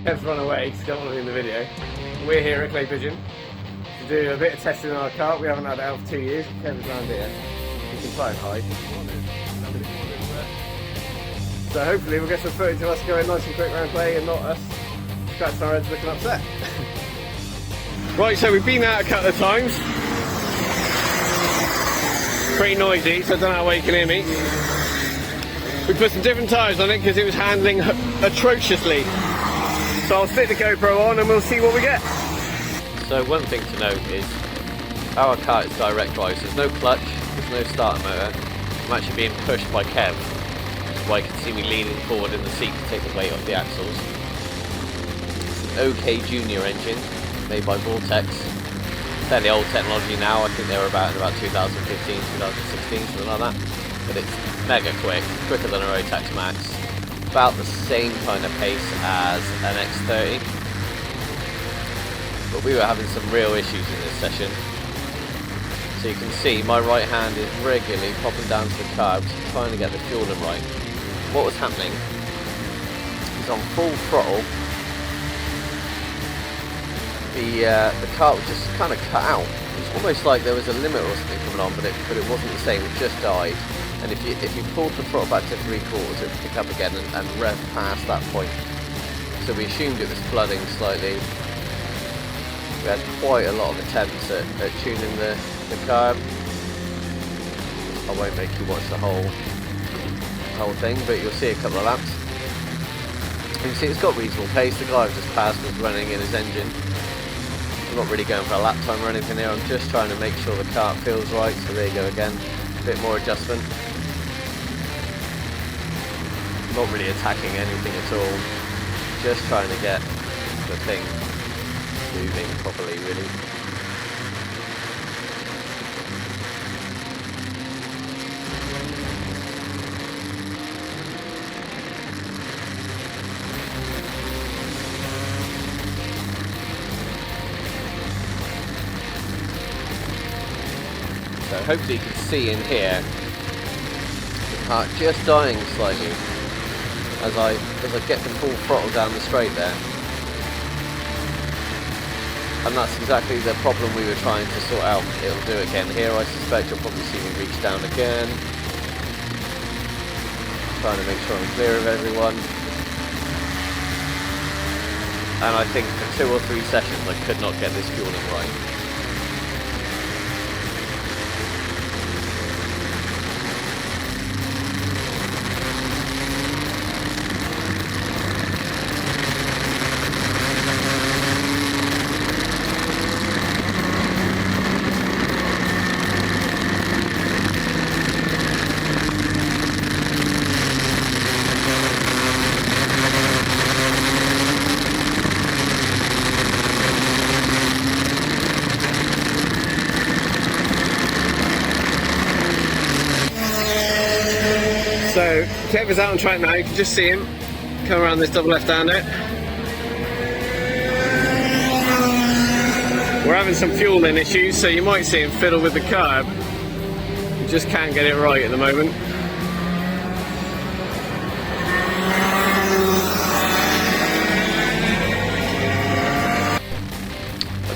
Kev's run away because he don't want to be in the video. We're here at Pigeon to do a bit of testing on our kart. We haven't had it out for 2 years. Kev's around here. You can try and hide. So hopefully we'll get some footage of us going nice and quick round play and not us scratching our heads looking upset. Right, so we've been out a couple of times. Pretty noisy, so I don't know how well you can hear me. We put some different tyres on it because it was handling atrociously. So I'll stick the GoPro on and we'll see what we get. So one thing to note is our kart is direct drive, so there's no clutch, there's no starter motor. I'm actually being pushed by Kev, which is why you can see me leaning forward in the seat to take the weight off the axles. It's an OKJ engine made by Vortex. Fairly old technology now, I think they were about in about 2015, 2016, something like that. But it's mega quick, quicker than a Rotax Max. About the same kind of pace as an X30. But we were having some real issues in this session. So you can see my right hand is regularly popping down to the carbs, trying to get the fueling right. What was happening is on full throttle, the kart was just kind of cut out. It was almost like there was a limiter or something coming on, but it wasn't the same. It just died. And if you pulled the throttle back to 3/4, it would pick up again and rev past that point. So we assumed it was flooding slightly. We had quite a lot of attempts at tuning the carb. I won't make you watch the whole thing, but you'll see a couple of laps. You can see it's got reasonable pace. The guy I've just passed was running in his engine. I'm not really going for a lap time or anything here. I'm just trying to make sure the kart feels right. So there you go again. A bit more adjustment. Not really attacking anything at all. Just trying to get the thing moving properly, really. So hopefully you can see in here the kart just dying slightly as I get the full throttle down the straight there. And that's exactly the problem we were trying to sort out. It'll do it again here. I suspect you'll probably see me reach down again. Trying to make sure I'm clear of everyone. And I think for 2 or 3 sessions I could not get this fueling right. So Kev is out on track now, you can just see him come around this double left-hander. We're having some fueling issues, so you might see him fiddle with the carb. You just can't get it right at the moment.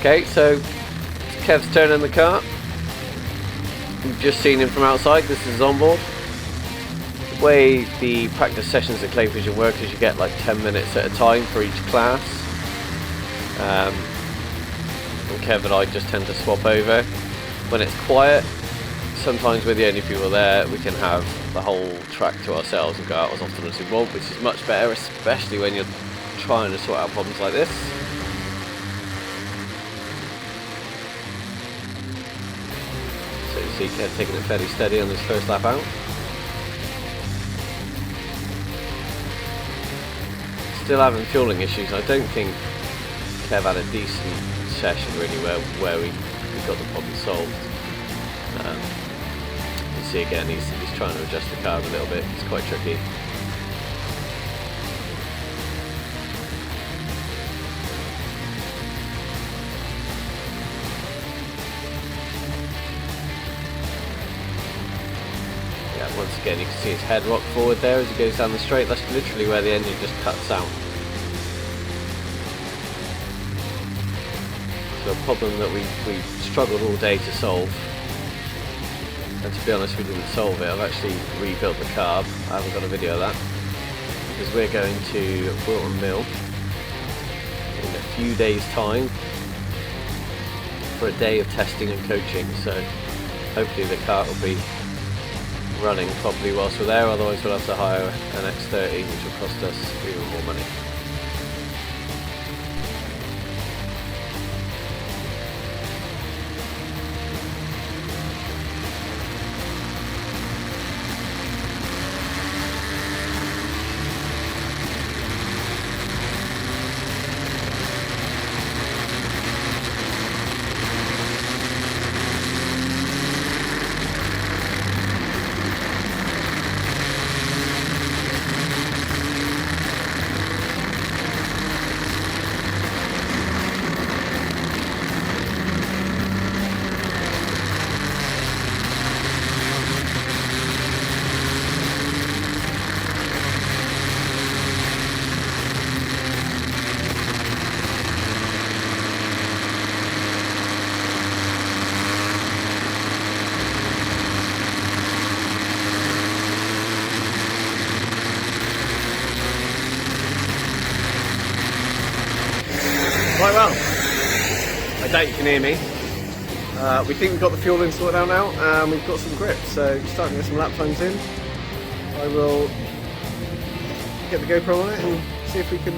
Okay, so Kev's turning the kart. You've just seen him from outside. This is his onboard. The way the practice sessions at Pigeon work is you get like 10 minutes at a time for each class. And Kev and I just tend to swap over. When it's quiet, sometimes we're the only people there. We can have the whole track to ourselves and go out as often as we want, which is much better, especially when you're trying to sort out problems like this. So you see Kev taking it fairly steady on his first lap out. Still having fueling issues. I don't think Kev had a decent session really where we got the problem solved. You can see again he's trying to adjust the carb a little bit. It's quite tricky. Once again you can see his head rock forward there as he goes down the straight. That's literally where the engine just cuts out. to a problem that we struggled all day to solve. And to be honest, we didn't solve it. I've actually rebuilt the carb. I haven't got a video of that. Because we're going to Wilton Mill in a few days' time for a day of testing and coaching. So hopefully the cart will be running properly whilst we're there, otherwise we'll have to hire an X30, which will cost us even more money. Right, well, I doubt you can hear me. We think we've got the fueling sorted out now, and we've got some grip, so starting to get some lap times in. I will get the GoPro on it and see if we can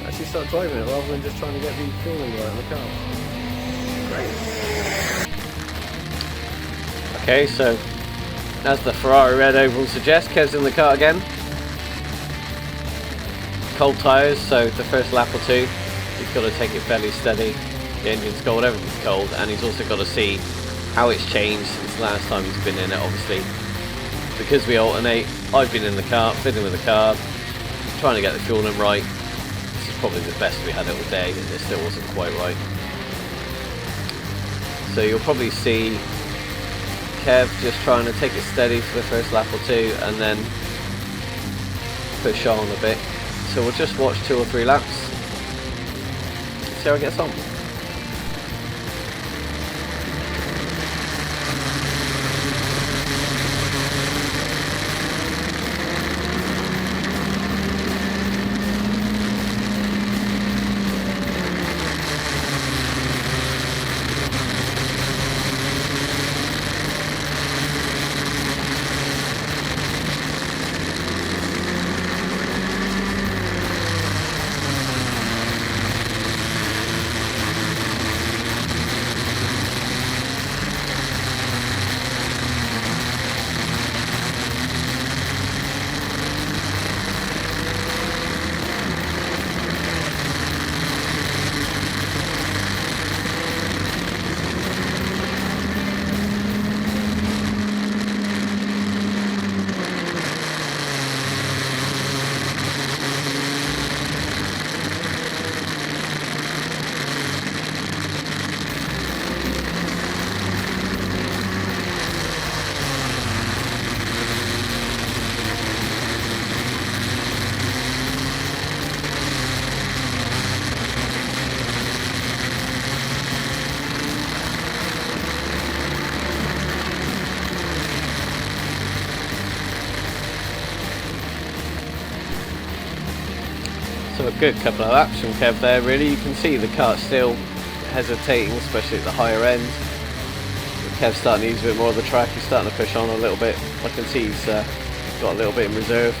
actually start driving it rather than just trying to get the fueling right on the car. Great. Okay, so as the Ferrari Red Oval suggests, Kev's in the car again. Cold tyres, so the first lap or two he's got to take it fairly steady. The engine's cold, everything's cold, and he's also got to see how it's changed since the last time he's been in it. Obviously, because we alternate, I've been in the car, fiddling with the car, trying to get the fueling right. This is probably the best we had it all day, and it still wasn't quite right. So you'll probably see Kev just trying to take it steady for the first lap or two, and then push on a bit. So we'll just watch 2 or 3 laps, see how it gets on. So a good couple of laps from Kev there, really. You can see the kart still hesitating, especially at the higher end. Kev's starting to use a bit more of the track, he's starting to push on a little bit. I can see he's got a little bit in reserve.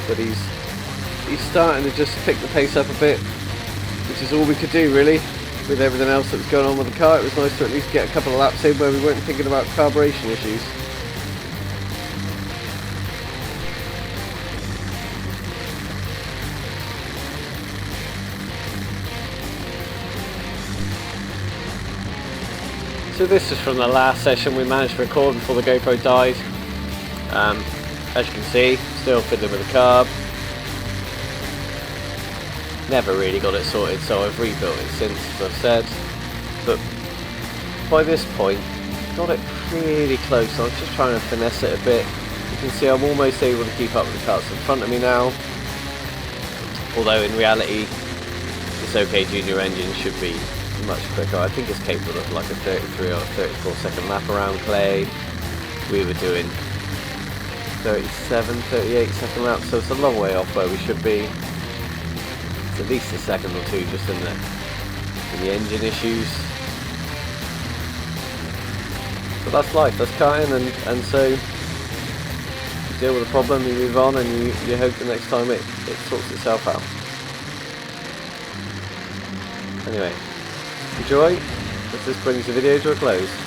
But he's starting to just pick the pace up a bit, which is all we could do really. With everything else that was going on with the car, it was nice to at least get a couple of laps in where we weren't thinking about carburation issues. So this is from the last session we managed to record before the GoPro died. As you can see, still fiddling with the carb. Never really got it sorted, so I've rebuilt it since, as I've said. But by this point, got it pretty close. I was just trying to finesse it a bit. You can see I'm almost able to keep up with the carts in front of me now. Although in reality, this OK Junior engine should be much quicker. I think it's capable of like a 33 or 34 second lap around clay. We were doing 37, 38 second laps, so it's a long way off where we should be. It's at least a second or two just in the engine issues. But that's life, that's karting, and so you deal with the problem, you move on, and you hope the next time it sorts itself out. Anyway, enjoy, as this brings the video to a close.